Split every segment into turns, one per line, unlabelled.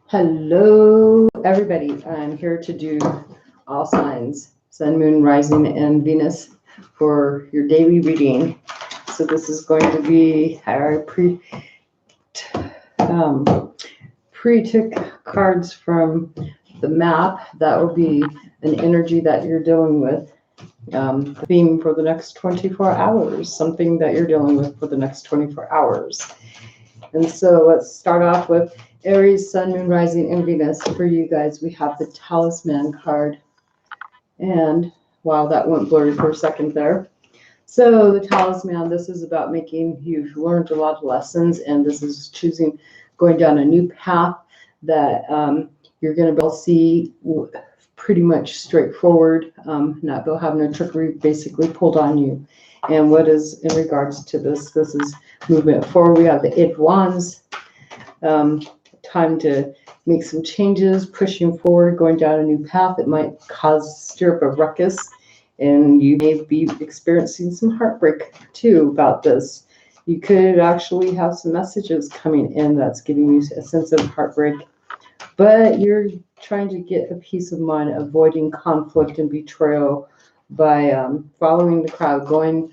Hello, everybody. I'm here to do all signs, Sun, Moon, Rising, and Venus for your daily reading. So this is going to be our pre-took cards from the map. That will be an energy that you're dealing with. The theme for the next 24 hours, something that you're dealing with for the next 24 hours. And so let's start off with Aries, Sun, Moon, Rising, and Venus. For you guys, we have the Talisman card. And wow, that went blurry for a second there. So the Talisman, this is about you've learned a lot of lessons, and this is going down a new path that you're going to be able to see pretty much straightforward, not having a trickery basically pulled on you. And what is in regards to this is movement forward. We have the Eight of Wands. Time to make some changes, pushing forward, going down a new path. It might stir up a ruckus, and you may be experiencing some heartbreak too about this. You could actually have some messages coming in that's giving you a sense of heartbreak, but you're trying to get a peace of mind, avoiding conflict and betrayal by following the crowd, going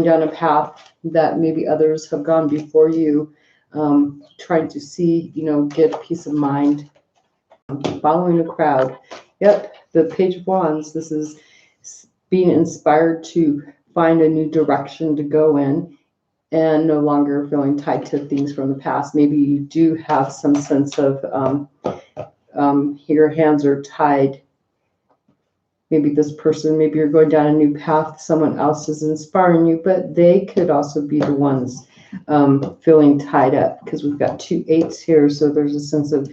down a path that maybe others have gone before you. Trying to see, get peace of mind, following a crowd. Yep, the Page of Wands. This is being inspired to find a new direction to go in and no longer feeling tied to things from the past. Maybe you do have some sense of your hands are tied. Maybe maybe you're going down a new path. Someone else is inspiring you, but they could also be the ones feeling tied up, because we've got 2 8s here. So there's a sense of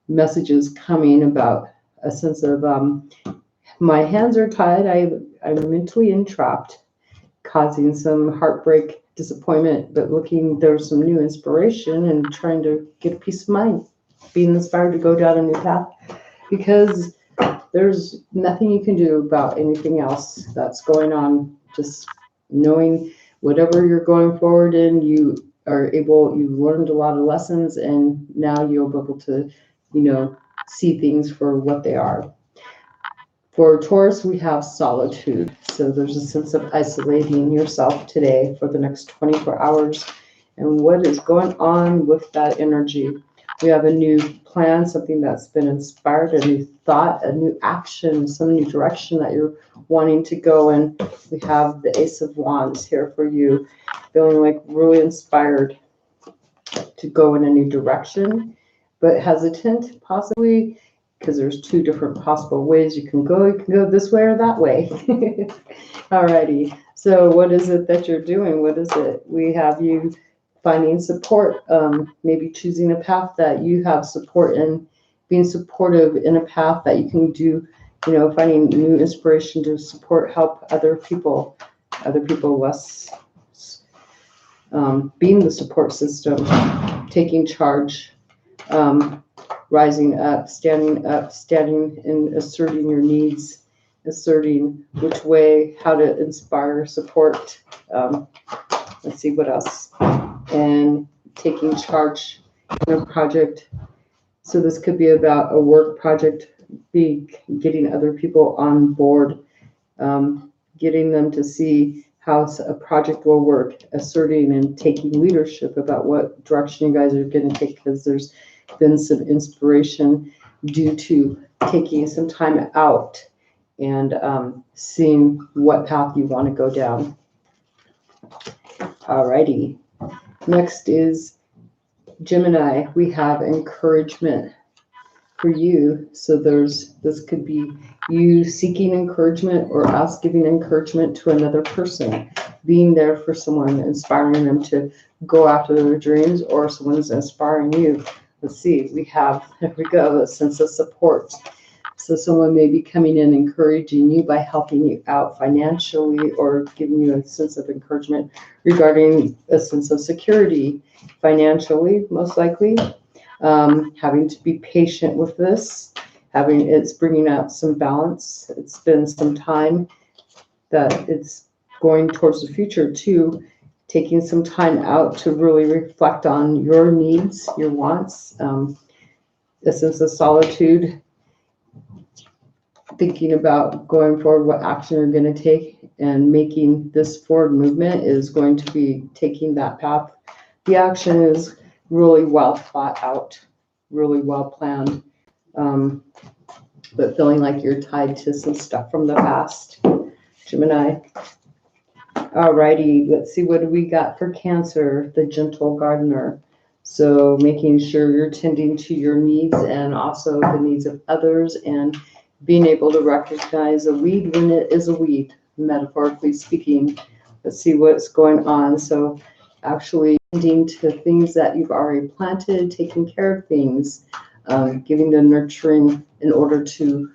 messages coming about a sense of my hands are tied. I'm mentally entrapped, causing some heartbreak, disappointment, but there's some new inspiration and trying to get a peace of mind, being inspired to go down a new path, because there's nothing you can do about anything else that's going on. Just knowing whatever you're going forward in, you've learned a lot of lessons, and now you'll be able to, see things for what they are. For Taurus, we have solitude. So there's a sense of isolating yourself today for the next 24 hours. And what is going on with that energy? We have a new plan, something that's been inspired, a new thought, a new action, some new direction that you're wanting to go in. We have the Ace of Wands here for you, feeling like really inspired to go in a new direction, but hesitant possibly, because there's 2 different possible ways you can go. You can go this way or that way. Alrighty. So what is it that you're doing? What is it? We have you finding support, maybe choosing a path that you have support in, being supportive in a path that you can do, finding new inspiration to help other people less, being the support system, taking charge, rising up, standing and asserting your needs, asserting which way, how to inspire, support. Let's see what else. And taking charge in a project. So this could be about a work project, getting other people on board, getting them to see how a project will work, asserting and taking leadership about what direction you guys are going to take, because there's been some inspiration due to taking some time out and seeing what path you want to go down. Alrighty. Next is Gemini. We have encouragement for you. So this could be you seeking encouragement or us giving encouragement to another person, being there for someone, inspiring them to go after their dreams, or someone's inspiring you. Let's see, there we go, a sense of support. So someone may be coming in, encouraging you by helping you out financially, or giving you a sense of encouragement regarding a sense of security financially, most likely. Having to be patient with this, it's bringing out some balance. It's been some time that it's going towards the future too, taking some time out to really reflect on your needs, your wants, a sense of solitude, thinking about going forward, what action you're going to take, and making this forward movement is going to be taking that path. The action is really well thought out, really well planned, but feeling like you're tied to some stuff from the past. Gemini. Alrighty, let's see, what do we got for Cancer? The gentle gardener. So making sure you're tending to your needs and also the needs of others, and being able to recognize a weed when it is a weed, metaphorically speaking. Let's see what's going on. So actually tending to things that you've already planted, taking care of things, giving the nurturing in order to,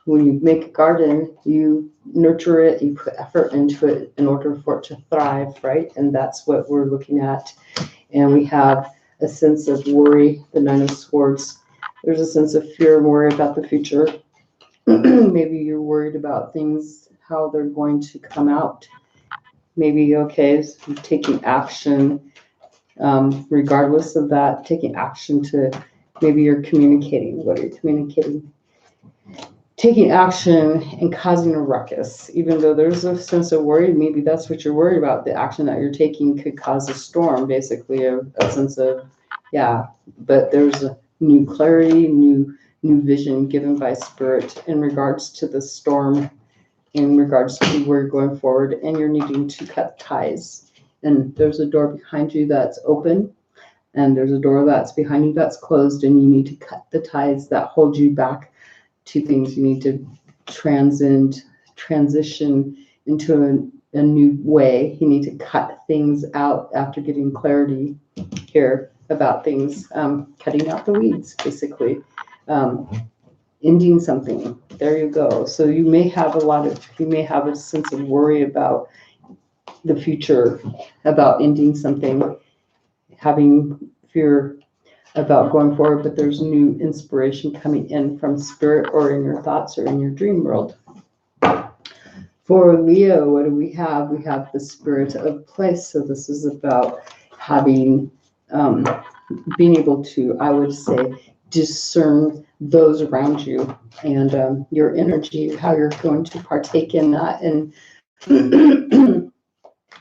when you make a garden, you nurture it, you put effort into it in order for it to thrive, right? And that's what we're looking at. And we have a sense of worry, the Nine of Swords. There's a sense of fear and worry about the future. Maybe you're worried about things, how they're going to come out. Maybe, okay, so taking action, regardless of that, taking action to, maybe you're communicating. What are you communicating? Taking action and causing a ruckus, even though there's a sense of worry, maybe that's what you're worried about. The action that you're taking could cause a storm, basically a sense of, yeah, but there's a new clarity, new vision given by Spirit in regards to the storm, in regards to where you're going forward, and you're needing to cut ties. And there's a door behind you that's open, and there's a door that's behind you that's closed, and you need to cut the ties that hold you back to things. You need to transition into a new way. You need to cut things out after getting clarity here about things, cutting out the weeds, basically, ending something. There you go. So you may have a sense of worry about the future, about ending something, having fear about going forward, but there's new inspiration coming in from Spirit or in your thoughts or in your dream world. For Leo, what do we have? We have the Spirit of place. So this is about having, being able to, I would say, discern those around you and your energy, how you're going to partake in that, and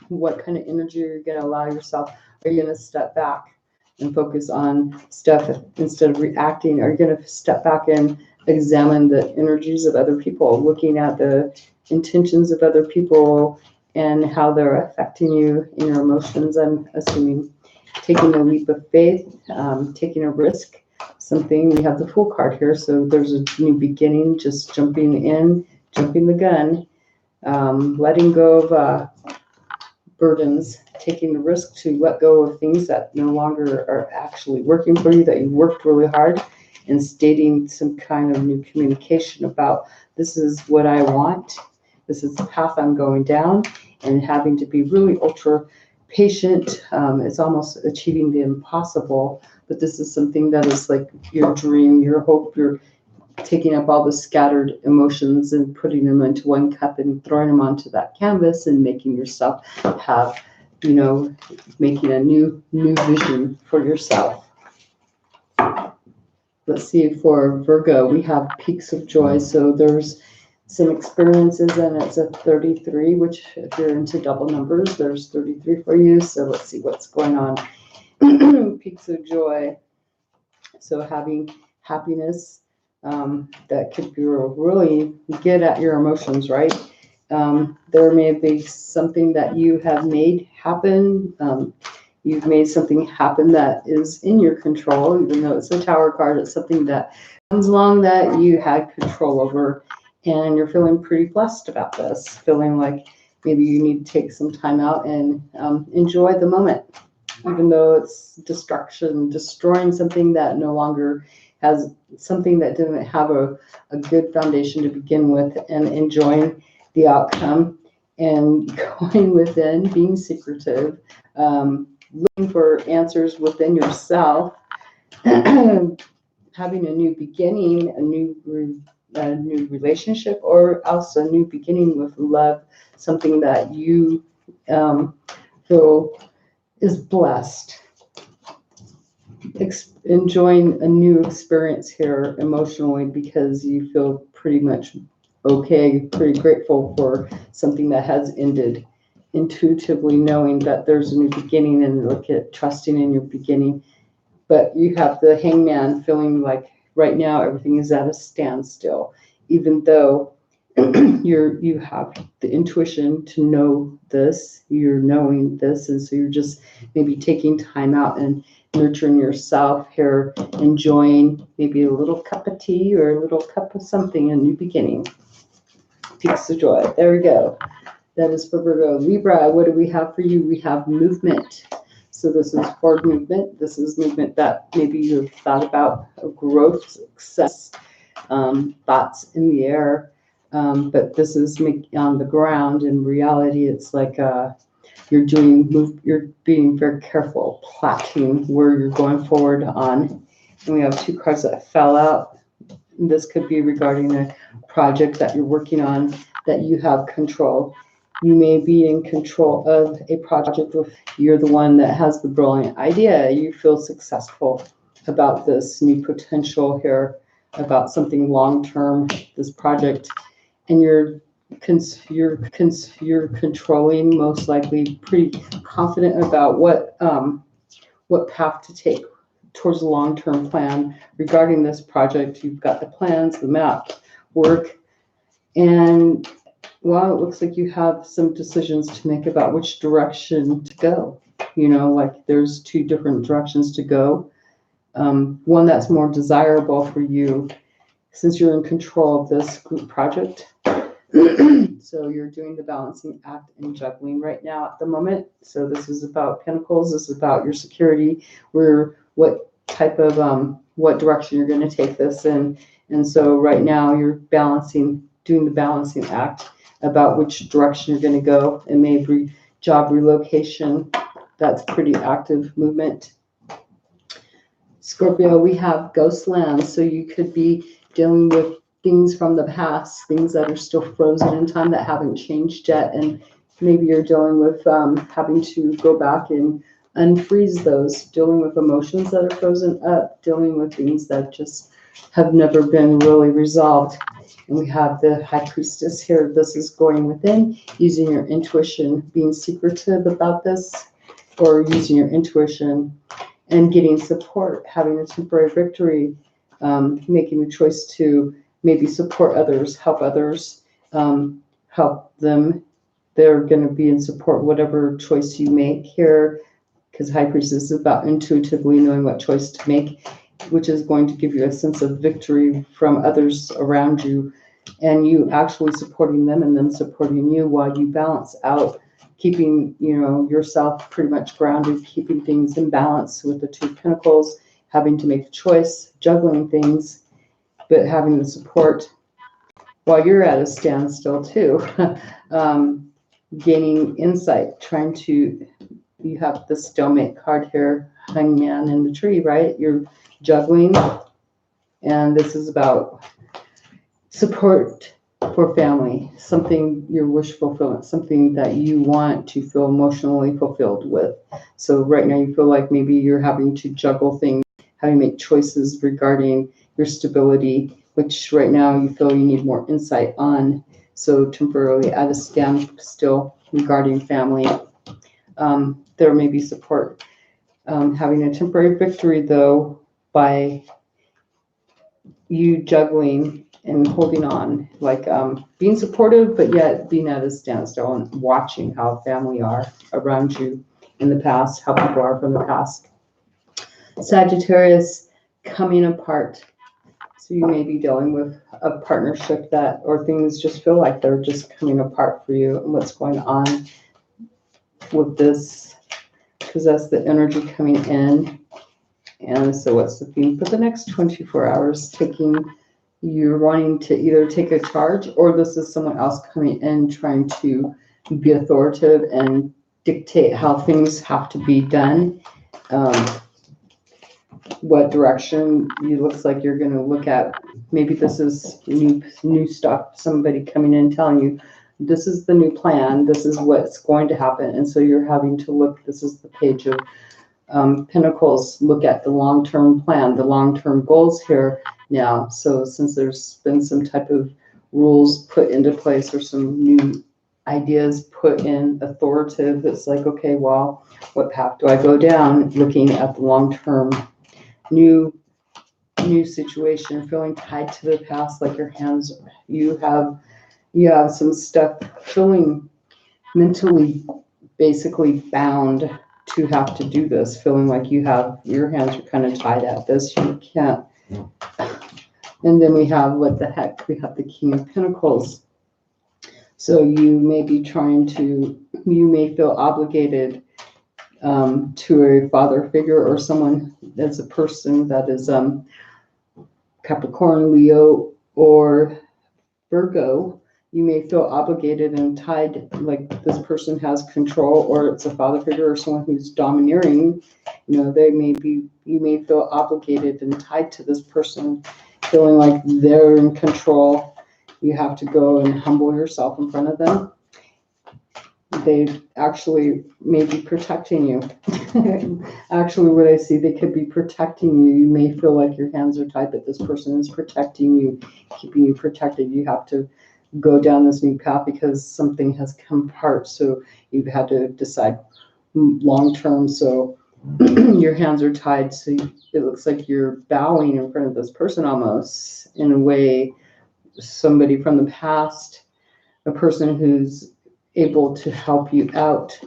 what kind of energy you're going to allow yourself. Are you going to step back and focus on stuff instead of reacting? Are you going to step back and examine the energies of other people, looking at the intentions of other people and how they're affecting you in your emotions? I'm assuming taking a leap of faith, taking a risk, something. We have the Fool card here, so there's a new beginning, just jumping the gun, letting go of burdens, taking the risk to let go of things that no longer are actually working for you, that you worked really hard, and stating some kind of new communication about, this is what I want, this is the path I'm going down, and having to be really ultra patient. It's almost achieving the impossible, but this is something that is like your dream, your hope. You're taking up all the scattered emotions and putting them into one cup and throwing them onto that canvas and making yourself have, making a new vision for yourself. Let's see, for Virgo, we have peaks of joy. So there's some experiences, and it's a 33, which if you're into double numbers, there's 33 for you. So let's see what's going on. Peaks of joy. So having happiness, that could be really get at your emotions, right? There may be something that you have made happen. You've made something happen that is in your control, even though it's a Tower card. It's something that comes along that you had control over, and you're feeling pretty blessed about this, feeling like maybe you need to take some time out and enjoy the moment, even though it's destruction, destroying something that no longer has, something that didn't have a good foundation to begin with, and enjoying the outcome and going within, being secretive, looking for answers within yourself, having a new beginning, a new relationship, or else a new beginning with love, something that you feel is blessed, enjoying a new experience here emotionally because you feel pretty much okay, pretty grateful for something that has ended, intuitively knowing that there's a new beginning and look at trusting in your beginning. But you have the hangman feeling like right now everything is at a standstill, even though you have the intuition to know this, you're knowing this, and so you're just maybe taking time out and nurturing yourself here, enjoying maybe a little cup of tea or a little cup of something, a new beginning. Peaks of joy. There we go. That is for Virgo. Libra, what do we have for you? We have movement. So this is forward movement. This is movement that maybe you've thought about, growth, success, thoughts in the air. But this is on the ground. In reality, it's like you're being very careful, plotting where you're going forward on. And we have 2 cards that fell out. This could be regarding a project that you're working on that you have control. You may be in control of a project if you're the one that has the brilliant idea. You feel successful about this new potential here, about something long-term, this project, and you're controlling, most likely pretty confident about what path to take towards a long-term plan regarding this project. You've got the plans, the map, work, and well, it looks like you have some decisions to make about which direction to go. Like there's 2 different directions to go. One that's more desirable for you since you're in control of this group project. So you're doing the balancing act and juggling right now at the moment. So this is about Pentacles. This is about your security, what type of, what direction you're going to take this in. And so right now you're doing the balancing act about which direction you're going to go, and maybe job relocation. That's pretty active movement. Scorpio, we have ghost land. So you could be dealing with things from the past, things that are still frozen in time that haven't changed yet. And maybe you're dealing with having to go back and unfreeze those, dealing with emotions that are frozen up, dealing with things that just have never been really resolved. And we have the High Priestess here. This is going within, using your intuition, being secretive about this, or using your intuition and getting support, having a temporary victory, making the choice to maybe support others, help them. They're going to be in support, whatever choice you make here, because High Priestess is about intuitively knowing what choice to make, which is going to give you a sense of victory from others around you, and you actually supporting them and them supporting you while you balance out, keeping yourself pretty much grounded, keeping things in balance with the 2 Pentacles, having to make a choice, juggling things, but having the support while you're at a standstill too. Gaining insight, you have the stalemate card here, hangman in the tree, right? You're juggling, and this is about support for family, something your wish fulfillment, something that you want to feel emotionally fulfilled with. So right now you feel like maybe you're having to juggle things, having to make choices regarding your stability, which right now you feel you need more insight on. So temporarily at a standstill regarding family. There may be support. Having a temporary victory though by you juggling and holding on, like being supportive, but yet being at a standstill and watching how family are around you in the past, how people are from the past. Sagittarius, coming apart. So you may be dealing with a partnership or things just feel like they're just coming apart for you, and what's going on with this, because that's the energy coming in. And so what's the theme for the next 24 hours? You're wanting to either take a charge, or this is someone else coming in trying to be authoritative and dictate how things have to be done. What direction looks like you're going to look at. Maybe this is new stuff, somebody coming in telling you this is the new plan, this is what's going to happen. And so you're having to look, this is the page of Pentacles, look at the long-term plan, the long-term goals here now. So since there's been some type of rules put into place or some new ideas put in authoritative, it's like, okay, well, what path do I go down? Looking at the long-term new situation, feeling tied to the past, like your hands, you have some stuff, feeling mentally basically bound to have to do this, feeling like your hands are kind of tied at this, you can't. And then we have, what the heck, we have the King of Pentacles. So you may be you may feel obligated to a father figure or someone that's a person that is Capricorn, Leo, or Virgo. You may feel obligated and tied, like this person has control, or it's a father figure or someone who's domineering. You may feel obligated and tied to this person, feeling like they're in control. You have to go and humble yourself in front of them. They actually may be protecting you. Actually, what I see, they could be protecting you. You may feel like your hands are tied, but this person is protecting you, keeping you protected. You have to go down this new path because something has come apart. So you've had to decide long term. So your hands are tied. So it looks like you're bowing in front of this person almost, in a way, somebody from the past, a person who's able to help you out,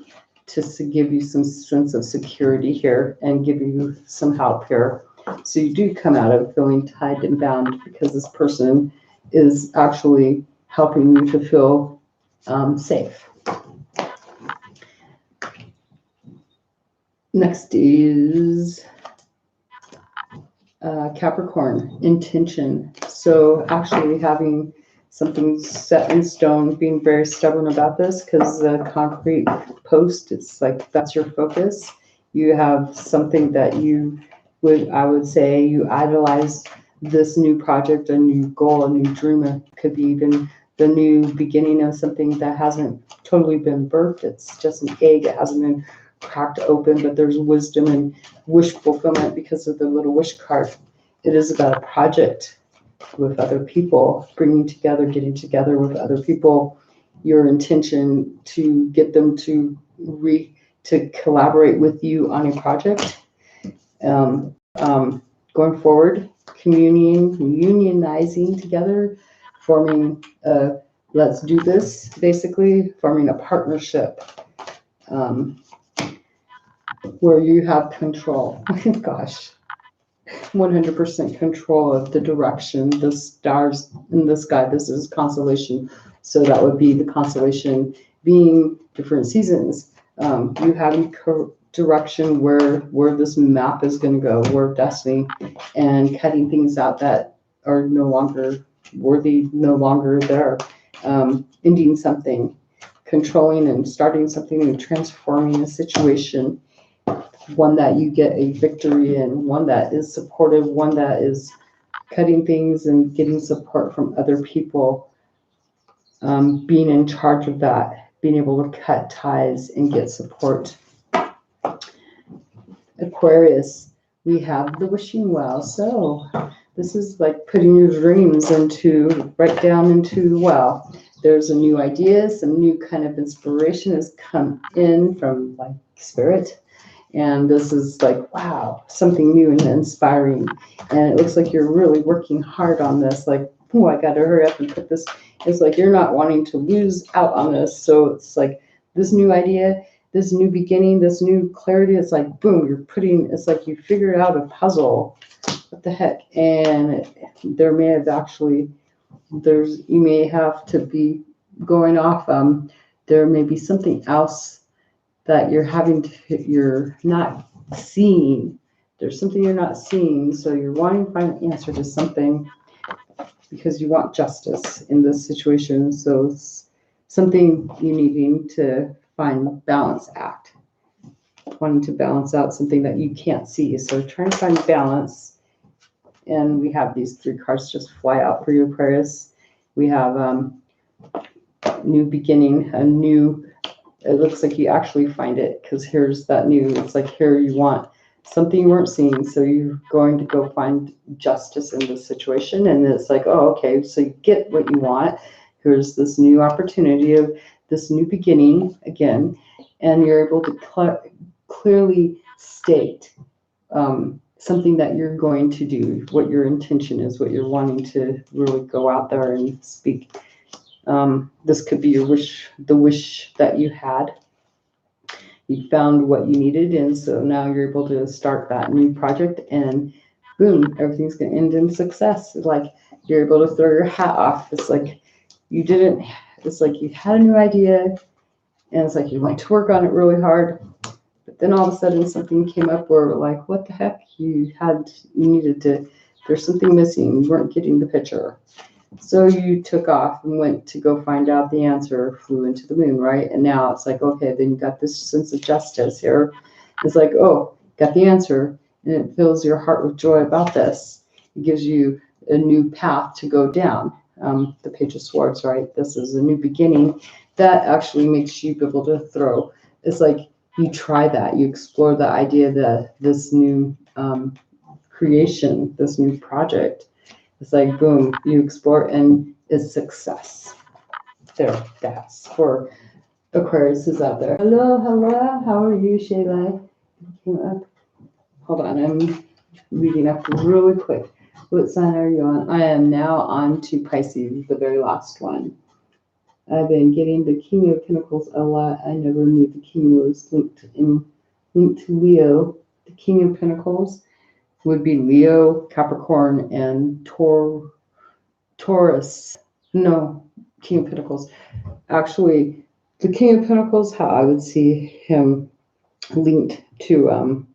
to give you some sense of security here and give you some help here. So you do come out of feeling tied and bound because this person is actually helping you to feel safe. Next is Capricorn, intention. So actually having something set in stone, being very stubborn about this, because the concrete post, it's like that's your focus. You have something that I would say you idolize this new project, a new goal, a new dream. It could be even the new beginning of something that hasn't totally been birthed. It's just an egg. It hasn't been cracked open, but there's wisdom and wish fulfillment because of the little wish card. It is about a project with other people, getting together with other people, your intention to get them to collaborate with you on a project. Going forward, unionizing together, forming let's do this, basically forming a partnership where you have control. Gosh. 100% control of the direction, the stars in the sky. This is constellation. So that would be the constellation being different seasons. You have direction where this map is going to go, where destiny, and cutting things out that are no longer worthy, no longer there. Ending something, controlling and starting something and transforming a situation. One that you get a victory in, one that is supportive, one that is cutting things and getting support from other people, being in charge of that, being able to cut ties and get support. Aquarius, we have the wishing well. So this is like putting your dreams right down into the well. There's a new idea, some new kind of inspiration has come in from like spirit. And this is like, wow, something new and inspiring. And it looks like you're really working hard on this. Like, oh, I got to hurry up and put this. It's like you're not wanting to lose out on this. So it's like this new idea, this new beginning, this new clarity. It's like, boom, it's like you figured out a puzzle. What the heck? And you may have to be going off. There may be something else that you're not seeing. There's something you're not seeing, so you're wanting to find an answer to something because you want justice in this situation. So it's something you needing to find a balance act, wanting to balance out something that you can't see. So trying to find balance. And we have these 3 cards just fly out for you, Aquarius. We have new beginning, a new, it looks like you actually find it because here's that new, it's like here you want something you weren't seeing. So you're going to go find justice in this situation. And it's like, oh, okay, so you get what you want. Here's this new opportunity of this new beginning again. And you're able to clearly state something that you're going to do, what your intention is, what you're wanting to really go out there and speak. This could be your wish, the wish that you had. You found what you needed, and so now you're able to start that new project, and boom, everything's going to end in success. It's like you're able to throw your hat off. It's like you didn't, it's like you had a new idea, and it's like you went to work on it really hard, but then all of a sudden something came up where like, what the heck? You needed to, there's something missing. You weren't getting the picture. So you took off and went to go find out the answer, flew into the moon, right? And now it's like, okay, then you got this sense of justice here. It's like, oh, got the answer, and it fills your heart with joy about this. It gives you a new path to go down. The Page of Swords, right? This is a new beginning. That actually makes you be able to throw. It's like you try that, you explore the idea that this new creation, this new project, it's like, boom, you explore and it's success. There, that's for Aquariuses out there. Hello, how are you, Shayla? Came up. Hold on, I'm reading up really quick. What sign are you on? I am now on to Pisces, the very last one. I've been getting the King of Pentacles a lot. I never knew the King was linked to Leo. The King of Pentacles would be Leo, Capricorn, and Taurus. No, King of Pentacles. Actually, the King of Pentacles, how I would see him linked to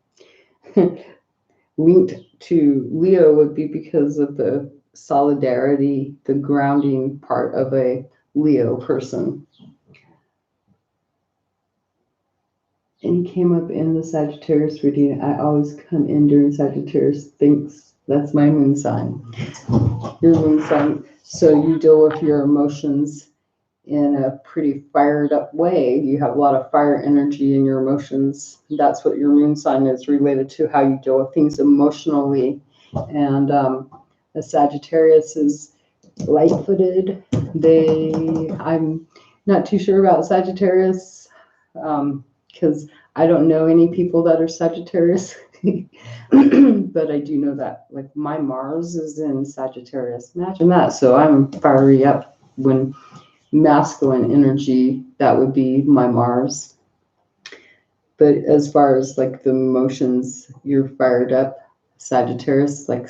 linked to Leo would be because of the solidarity, the grounding part of a Leo person. And he came up in the Sagittarius reading. I always come in during Sagittarius. Thanks. That's my moon sign. Your moon sign. So you deal with your emotions in a pretty fired up way. You have a lot of fire energy in your emotions. That's what your moon sign is related to, how you deal with things emotionally. And the Sagittarius is light-footed. I'm not too sure about Sagittarius because I don't know any people that are Sagittarius. But I do know that like my Mars is in Sagittarius. Imagine that. So I'm fiery up when masculine energy, that would be my Mars. But as far as like the emotions, you're fired up. Sagittarius, like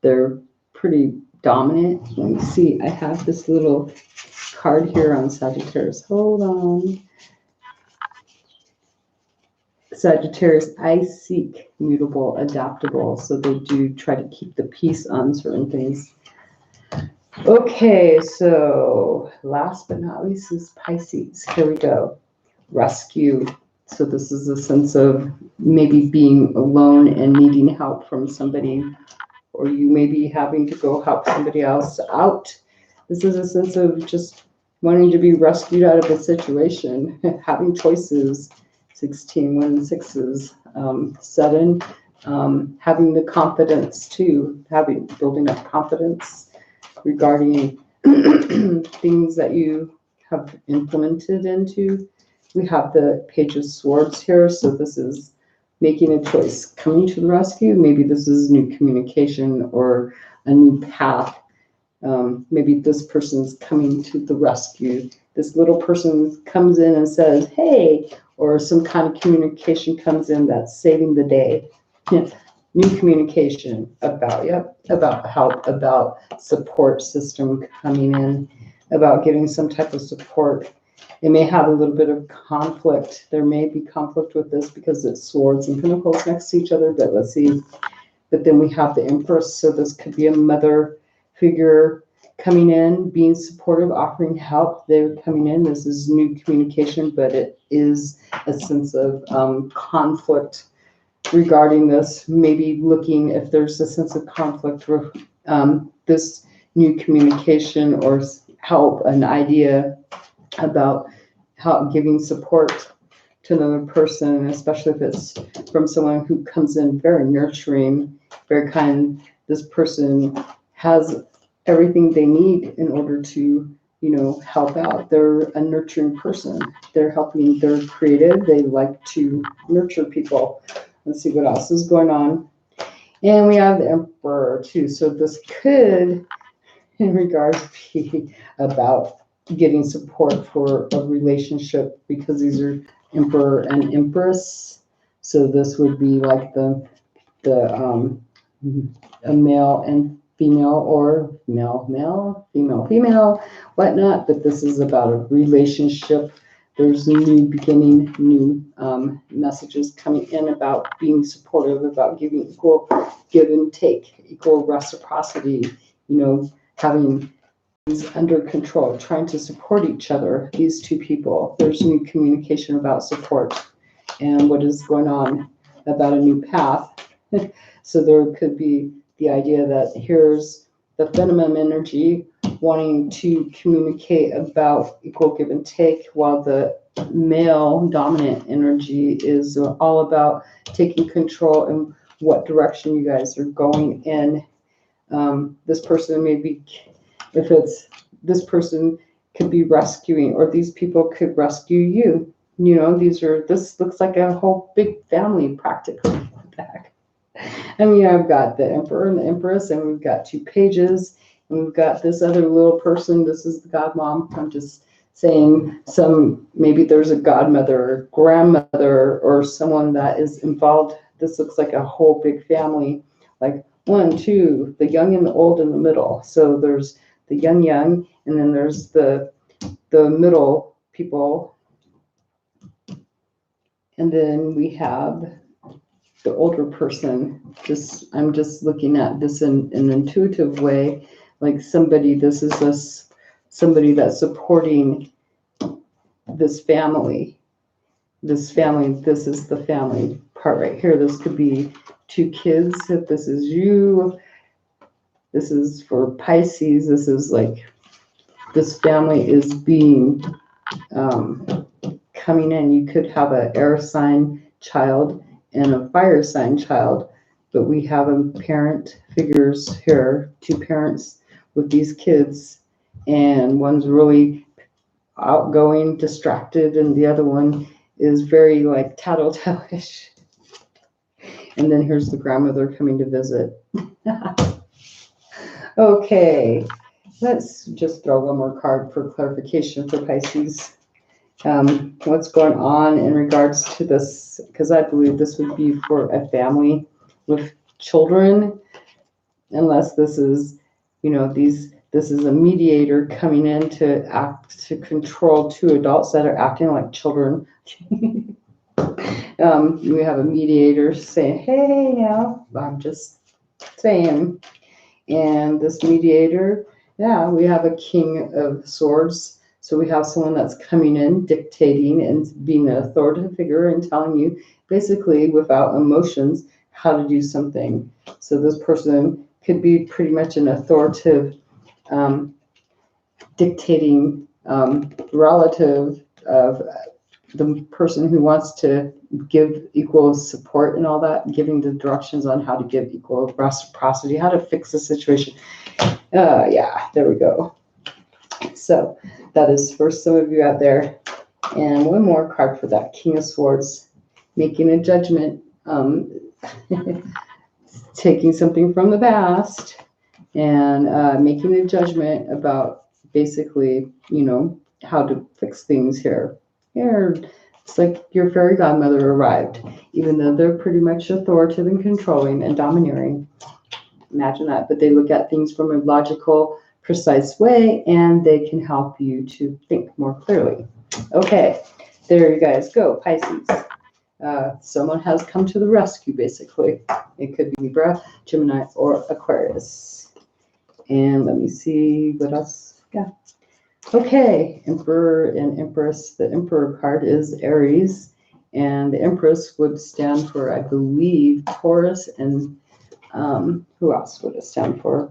they're pretty dominant. Let me see. I have this little card here on Sagittarius. Hold on. Sagittarius, I seek mutable, adaptable. So they do try to keep the peace on certain things. Okay, so last but not least is Pisces. Here we go. Rescue. So this is a sense of maybe being alone and needing help from somebody, or you may be having to go help somebody else out. This is a sense of just wanting to be rescued out of a situation, having choices. 16, 1 and 6s, 7, having the confidence too, building up confidence regarding things that you have implemented into. We have the Page of Swords here, so this is making a choice, coming to the rescue. Maybe this is new communication or a new path. Maybe this person's coming to the rescue. This little person comes in and says, hey, or some kind of communication comes in that's saving the day. New communication about help, about support system coming in, about getting some type of support. It may have a little bit of conflict. There may be conflict with this because it's swords and pentacles next to each other, but let's see. But then we have the Empress, so this could be a mother figure coming in, being supportive, offering help. They're coming in. This is new communication, but it is a sense of conflict regarding this. Maybe looking if there's a sense of conflict with this new communication or help, an idea about how giving support to another person, especially if it's from someone who comes in very nurturing, very kind. This person has everything they need in order to, help out. They're a nurturing person. They're helping, they're creative. They like to nurture people. Let's see what else is going on. And we have the Emperor too. So this could, in regards, be about getting support for a relationship, because these are Emperor and Empress. So this would be like the a male and female, or male, female, whatnot. But this is about a relationship. There's new beginning, new messages coming in about being supportive, about giving equal give and take, equal reciprocity, having things under control, trying to support each other, these two people. There's new communication about support and what is going on about a new path. So there could be the idea that here's the feminine energy wanting to communicate about equal give and take, while the male dominant energy is all about taking control and what direction you guys are going in. This person may be, if it's this person could be rescuing, or these people could rescue you. This looks like a whole big family practically back. I mean, I've got the Emperor and the Empress, and we've got two pages, and we've got this other little person. This is the godmom. I'm just saying, maybe there's a godmother or grandmother or someone that is involved. This looks like a whole big family, like 1, 2, the young and the old in the middle. So there's the young, and then there's the middle people. And then we have the older person. I'm just looking at this in an intuitive way, like somebody that's supporting this family. This is the family part right here. This could be 2 kids. If this is you, this is for Pisces. This is like, this family is being coming in. You could have an air sign child and a fire sign child, but we have a parent figures here, 2 parents with these kids, and one's really outgoing, distracted, and the other one is very like tattletale-ish. And then here's the grandmother coming to visit. Okay, let's just throw one more card for clarification for Pisces. What's going on in regards to this, because I believe this would be for a family with children, unless this is, this is a mediator coming in to control 2 adults that are acting like children. We have a mediator saying, hey, now, I'm just saying. And this mediator, we have a King of Swords. So we have someone that's coming in, dictating and being an authoritative figure and telling you basically without emotions how to do something. So this person could be pretty much an authoritative, dictating relative of the person who wants to give equal support and all that, giving the directions on how to give equal reciprocity, how to fix the situation. There we go. So that is for some of you out there. And one more card for that King of Swords, making a judgment, taking something from the past and making a judgment about basically, how to fix things here. It's like your fairy godmother arrived, even though they're pretty much authoritative and controlling and domineering. Imagine that. But they look at things from a logical, precise way, and they can help you to think more clearly. Okay, there you guys go, Pisces. Someone has come to the rescue, basically. It could be Libra, Gemini, or Aquarius. And let me see what else. Okay, Emperor and Empress. The Emperor card is Aries, and the Empress would stand for, I believe, Taurus, and who else would it stand for?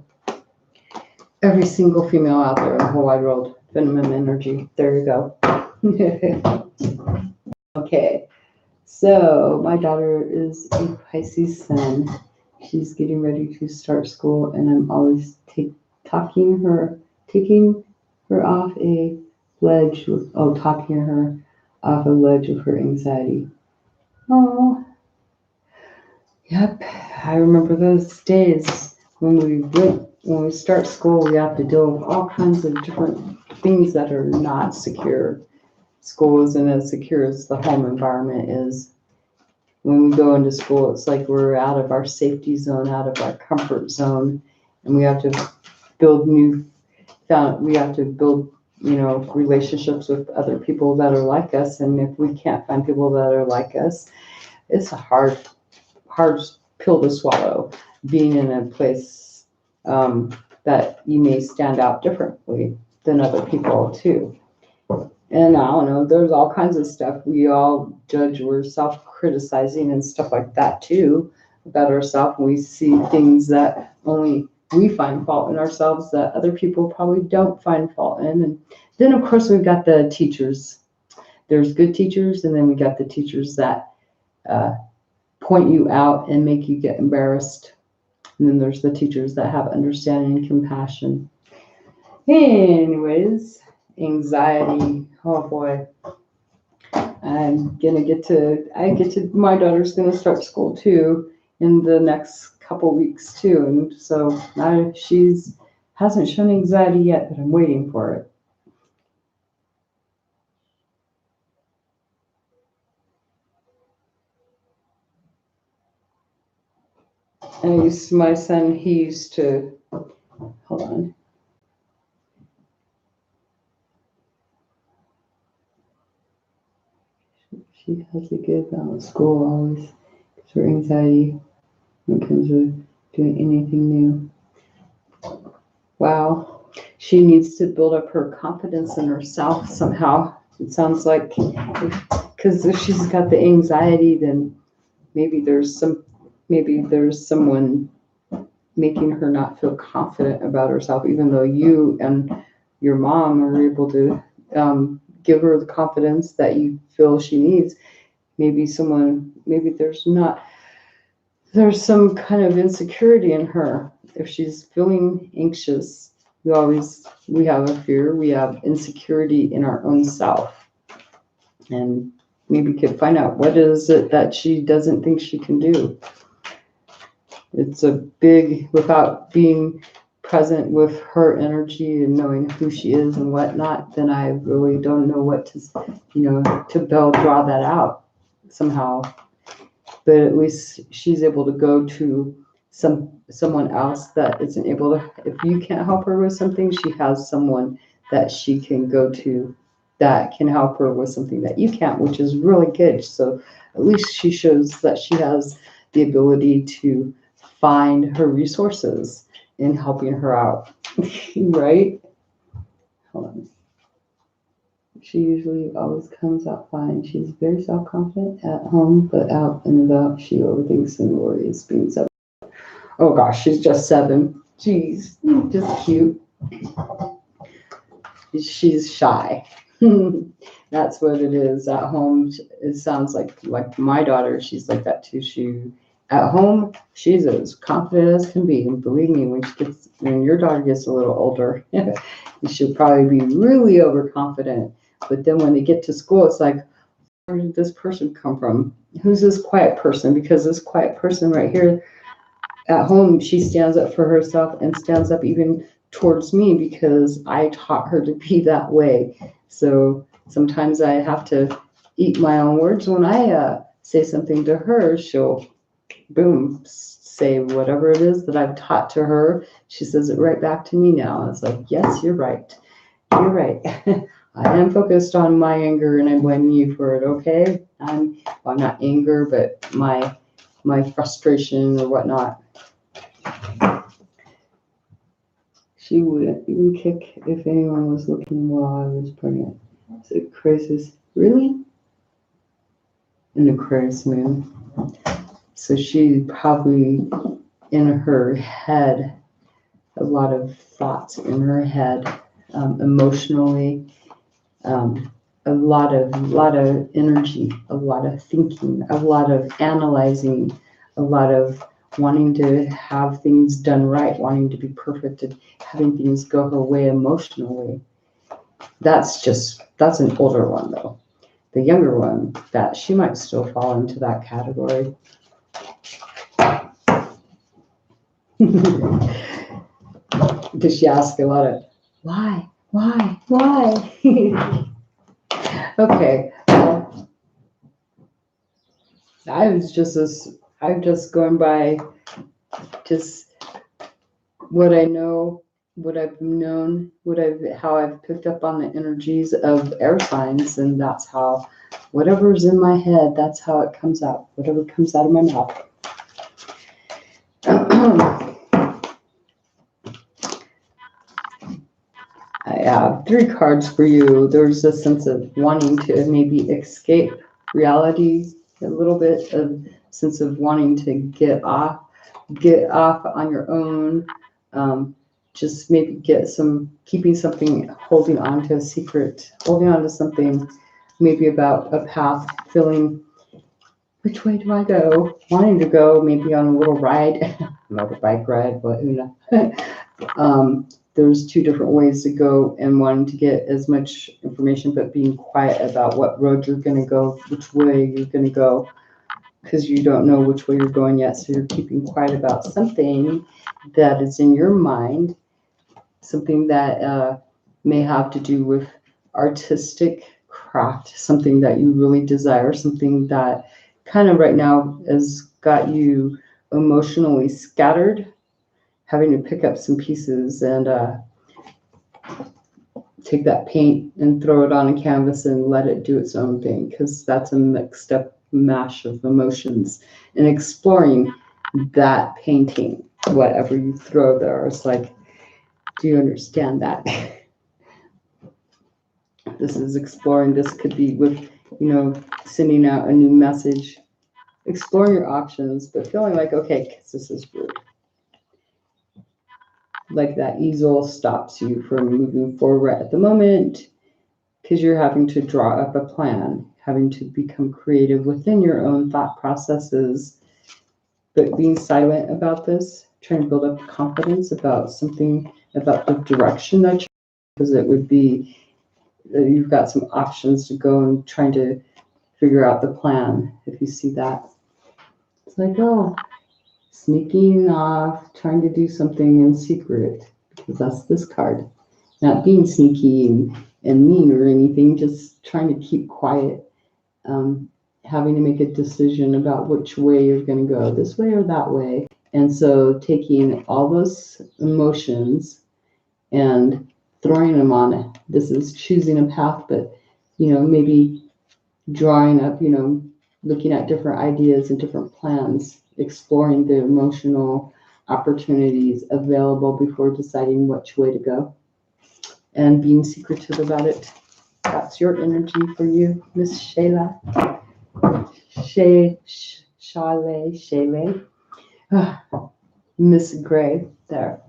every single female out there in the whole wide world. Feminine energy. There you go. Okay. So my daughter is a Pisces sun. She's getting ready to start school, and I'm always taking her off a ledge with, talking her off a ledge of her anxiety. Oh, yep. I remember those days when we start school, we have to deal with all kinds of different things that are not secure. School isn't as secure as the home environment is. When we go into school, it's like we're out of our safety zone, out of our comfort zone, and we have to build relationships with other people that are like us. And if we can't find people that are like us, it's a hard pill to swallow, being in a place that you may stand out differently than other people too. And I don't know, there's all kinds of stuff. We all judge, we're self-criticizing and stuff like that too about ourselves. We see things that only we find fault in ourselves that other people probably don't find fault in. And then of course we've got the teachers. There's good teachers, and then we got the teachers that point you out and make you get embarrassed. And then there's the teachers that have understanding and compassion. Anyways, anxiety. Oh boy. My daughter's gonna start school too in the next couple weeks too. And so she's hasn't shown anxiety yet, but I'm waiting for it. And my son, he used to, hold on. She has a good balance. School always gives her anxiety when it comes to doing anything new. Wow. She needs to build up her confidence in herself somehow. It sounds like, because if she's got the anxiety, then maybe there's someone making her not feel confident about herself, even though you and your mom are able to give her the confidence that you feel she needs. Maybe there's some kind of insecurity in her. If she's feeling anxious, we have a fear, we have insecurity in our own self. And maybe could find out what is it that she doesn't think she can do. It's without being present with her energy and knowing who she is and whatnot, then I really don't know what to draw that out somehow. But at least she's able to go to someone else that isn't able to. If you can't help her with something, she has someone that she can go to that can help her with something that you can't, which is really good. So at least she shows that she has the ability to find her resources in helping her out, right? Hold on. She usually always comes out fine. She's very self-confident at home, but out and about, she overthinks and worries being 7. Oh gosh, she's just 7. Jeez, just cute. She's shy. That's what it is. At home, it sounds like my daughter, she's like that too. At home, she's as confident as can be. And believe me, when your daughter gets a little older, she'll probably be really overconfident. But then when they get to school, it's like, where did this person come from? Who's this quiet person? Because this quiet person right here at home, she stands up for herself and stands up even towards me because I taught her to be that way. So sometimes I have to eat my own words. When I say something to her, she'll boom, say whatever it is that I've taught to her. She says it right back to me now. It's like, yes, you're right. You're right. I am focused on my anger and I blame you for it, okay? Well, not anger, but my frustration or whatnot. She would even kick if anyone was looking while I was pregnant. It's a crisis. Really? An Aquarius moon. So she probably in her head a lot of thoughts in her head, emotionally, a lot of energy, a lot of thinking, a lot of analyzing, a lot of wanting to have things done right, wanting to be perfect, and having things go her way emotionally. That's an older one though. The younger one, that she might still fall into that category. Does she ask a lot of why? Okay. I'm just going by just what I know, what I've known, how I've picked up on the energies of air signs, and that's how whatever's in my head, that's how it comes out. Whatever comes out of my mouth. I have 3 cards for you. There's a sense of wanting to maybe escape reality, a little bit of sense of wanting to get off on your own. Just maybe keeping something, holding on to a secret, holding on to something, maybe about a path, feeling, which way do I go? Wanting to go maybe on a little ride, motorbike ride, but who knows? There's 2 different ways to go, and wanting to get as much information, but being quiet about what road you're going to go, which way you're going to go, because you don't know which way you're going yet. So you're keeping quiet about something that is in your mind, something that may have to do with artistic craft, something that you really desire, something that kind of right now has got you emotionally scattered, having to pick up some pieces and take that paint and throw it on a canvas and let it do its own thing, because that's a mixed up mash of emotions. And exploring that painting, whatever you throw there, it's like, do you understand that? This is exploring. This could be with, sending out a new message, exploring your options, but feeling like, okay, this is rude. Like that easel stops you from moving forward at the moment, because you're having to draw up a plan, having to become creative within your own thought processes, but being silent about this, trying to build up confidence about something, about the direction that you're, because it would be, you've got some options to go and trying to figure out the plan. If you see that, it's like, oh, sneaking off, trying to do something in secret, because that's this card. Not being sneaky and mean or anything, just trying to keep quiet, having to make a decision about which way you're going to go, this way or that way. And so taking all those emotions and throwing them on it. This is choosing a path, but, maybe drawing up, looking at different ideas and different plans, exploring the emotional opportunities available before deciding which way to go, and being secretive about it. That's your energy for you, Miss Shayla. Shayla. Miss Gray there.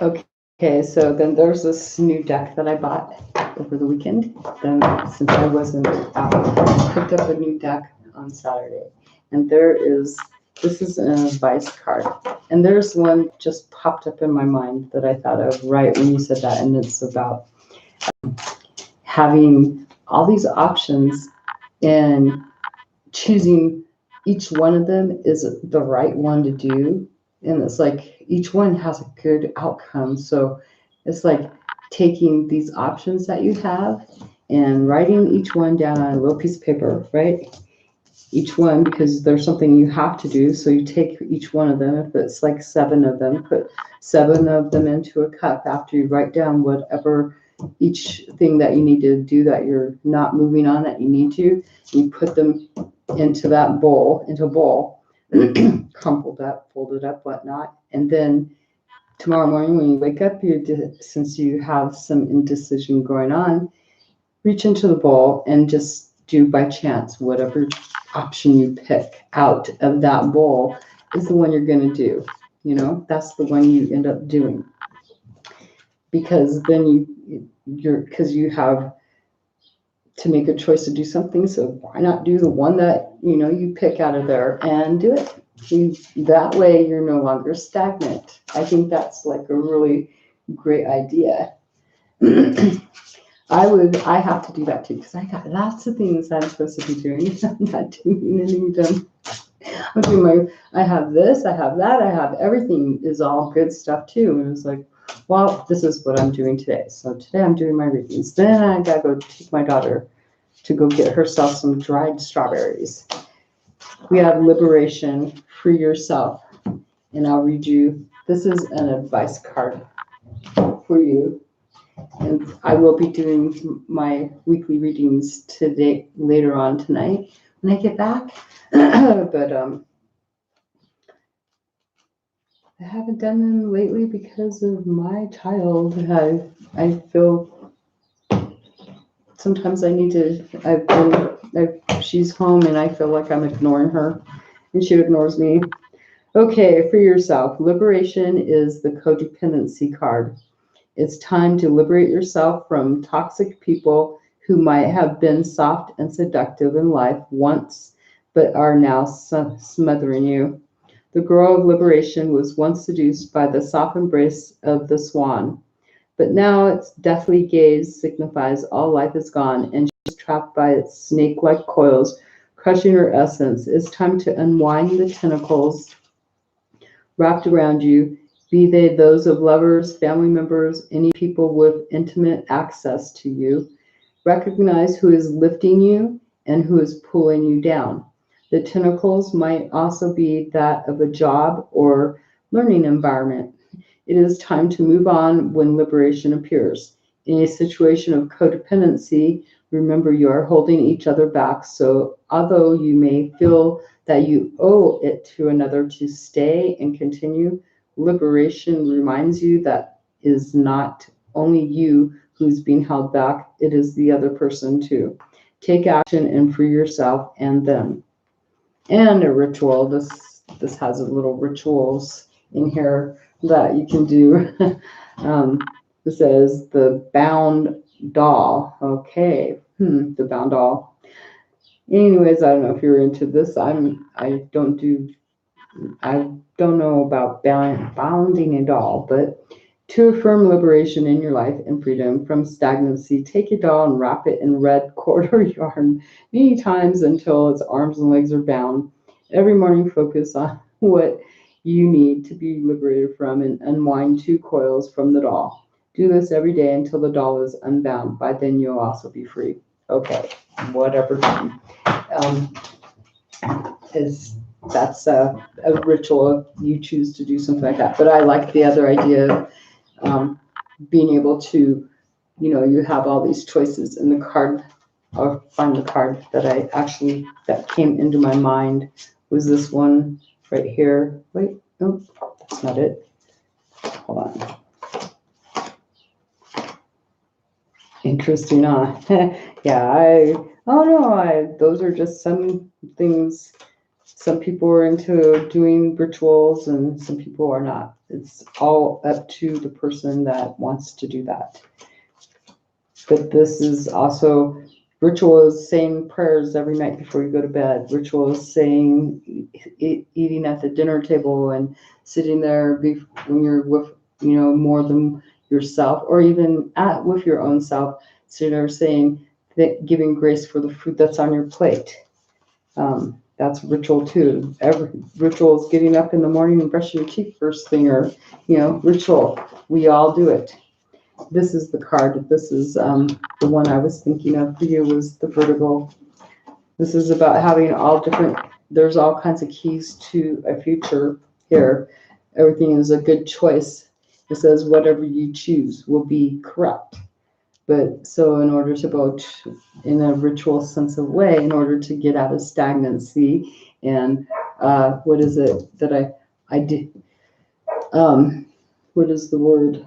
Okay, so then there's this new deck that I bought over the weekend. Then, since I wasn't out, I picked up a new deck on Saturday. And this is an advice card. And there's one just popped up in my mind that I thought of right when you said that. And it's about having all these options and choosing each one of them is the right one to do. And it's like each one has a good outcome. So it's like taking these options that you have and writing each one down on a little piece of paper, right? Each one, because there's something you have to do. So you take each one of them. If it's like 7 of them, put 7 of them into a cup after you write down whatever each thing that you need to do that you're not moving on that you need to. You put them into a bowl, crumpled up, folded up, whatnot. And then tomorrow morning when you wake up, since you have some indecision going on, reach into the bowl and just do by chance whatever option you pick out of that bowl is the one you're going to do. That's the one you end up doing, because then because you have to make a choice to do something. So why not do the one that you pick out of there and do it? That way you're no longer stagnant. I think that's like a really great idea. I have to do that too, because I got lots of things I'm supposed to be doing. I'm not doing any of them. I have this, I have that, I have everything is all good stuff too. And it's like, well, this is what I'm doing today. So today I'm doing my readings. Then I gotta go take my daughter to go get herself some dried strawberries. We have liberation, free yourself. And I'll read you, this is an advice card for you. And I will be doing my weekly readings today, later on tonight when I get back. But I haven't done them lately because of my child. I feel sometimes I need to, she's home and I feel like I'm ignoring her and she ignores me. Okay, for yourself, liberation is the codependency card. It's time to liberate yourself from toxic people who might have been soft and seductive in life once, but are now smothering you. The girl of liberation was once seduced by the soft embrace of the swan, but now its deathly gaze signifies all life is gone and she's trapped by its snake-like coils, crushing her essence. It's time to unwind the tentacles wrapped around you, be they those of lovers, family members, any people with intimate access to you. Recognize who is lifting you and who is pulling you down. The tentacles might also be that of a job or learning environment. It is time to move on when liberation appears. In a situation of codependency, remember you are holding each other back. So although you may feel that you owe it to another to stay and continue, liberation reminds you that is not only you who's being held back, it is the other person too. Take action and free yourself and them. And a ritual. This has a little rituals in here that you can do. This says the bound doll. Okay, the bound doll. Anyways, I don't know if you're into this. I don't know about bounding a doll, but to affirm liberation in your life and freedom from stagnancy, take a doll and wrap it in red cord or yarn many times until its arms and legs are bound. Every morning, focus on what you need to be liberated from and unwind 2 coils from the doll. Do this every day until the doll is unbound. By then, you'll also be free. Okay, whatever. That's a ritual if you choose to do something like that. But I like the other idea of being able to, you have all these choices. And the card, I'll find the card that came into my mind was this one right here. Wait, no, that's not it. Hold on. Interesting, huh? Yeah, those are just some things. Some people are into doing rituals and some people are not. It's all up to the person that wants to do that. But this is also, ritual is saying prayers every night before you go to bed. Ritual is saying, eating at the dinner table and sitting there when you're with, more than yourself, or even with your own self, sitting there saying that, giving grace for the food that's on your plate. That's ritual too. Every ritual is getting up in the morning and brushing your teeth first thing, or ritual. We all do it. This is the card. This is the one I was thinking of for you, was the vertigo. This is about having all different. There's all kinds of keys to a future here. Everything is a good choice. It says whatever you choose will be correct. But so in order to go in a ritual sense of way, in order to get out of stagnancy and what is it that I did? What is the word?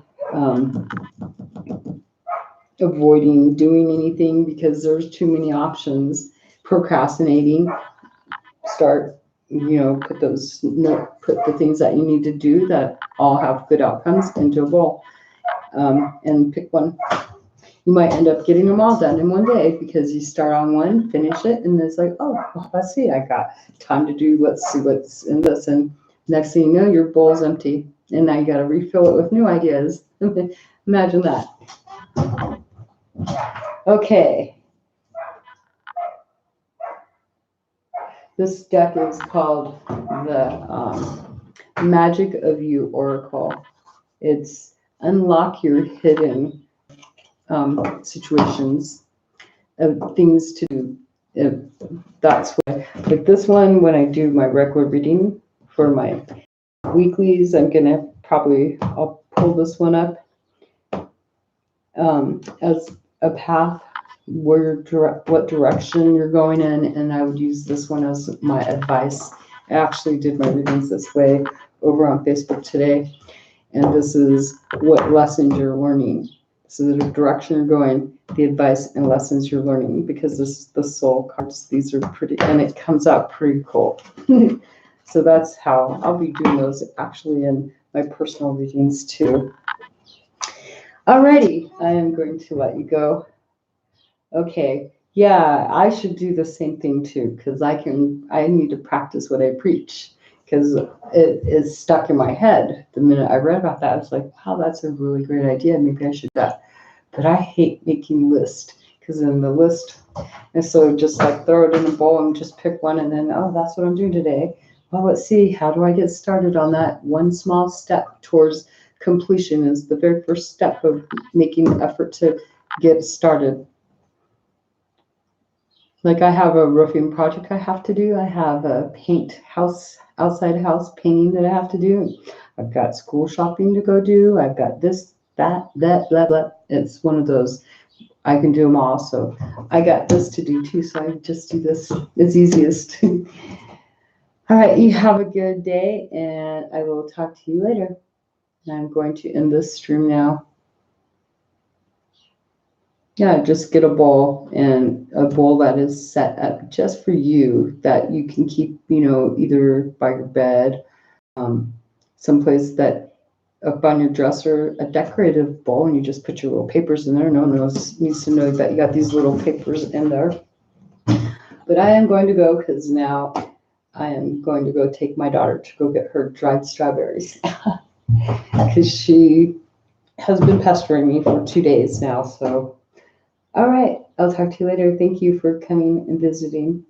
Avoiding doing anything because there's too many options. Procrastinating. start, put put the things that you need to do that all have good outcomes into a bowl, and pick one. You might end up getting them all done in one day because you start on one, finish it, and it's like, oh, well, let's see, I got time to do, let's see what's in this. And next thing you know, your bowl's empty. And now you got to refill it with new ideas. Imagine that. Okay. This deck is called the Magic of You Oracle. It's unlock your hidden situations of things to do. That's why, like this one, when I do my regular reading for my weeklies, I'll pull this one up as a path what direction you're going in, and I would use this one as my advice. I actually did my readings this way over on Facebook today, and this is what lessons you're learning. So the direction you're going, the advice and lessons you're learning, because this is the soul cards. These are pretty, and it comes out pretty cool. So that's how I'll be doing those actually in my personal readings too. Alrighty, I am going to let you go. Okay, yeah, I should do the same thing too, because I need to practice what I preach, because it is stuck in my head. The minute I read about that, I was like, wow, that's a really great idea. Maybe I should do that. But I hate making lists, because in the list, and so just like throw it in a bowl and just pick one, and then, oh, that's what I'm doing today. Well, let's see, how do I get started on that? One small step towards completion is the very first step of making the effort to get started. Like I have a roofing project I have to do. I have a outside house painting that I have to do. I've got school shopping to go do. I've got this, that, blah, blah. It's one of those, I can do them all. So I got this to do too. So I just do this. It's easiest. All right. You have a good day, and I will talk to you later. And I'm going to end this stream now. Yeah, just get a bowl, and a bowl that is set up just for you, that you can keep, either by your bed, someplace that up on your dresser, a decorative bowl, and you just put your little papers in there. No one else needs to know that you got these little papers in there. But I am going to go, because now I am going to go take my daughter to go get her dried strawberries, because she has been pestering me for 2 days now. So, all right, I'll talk to you later. Thank you for coming and visiting.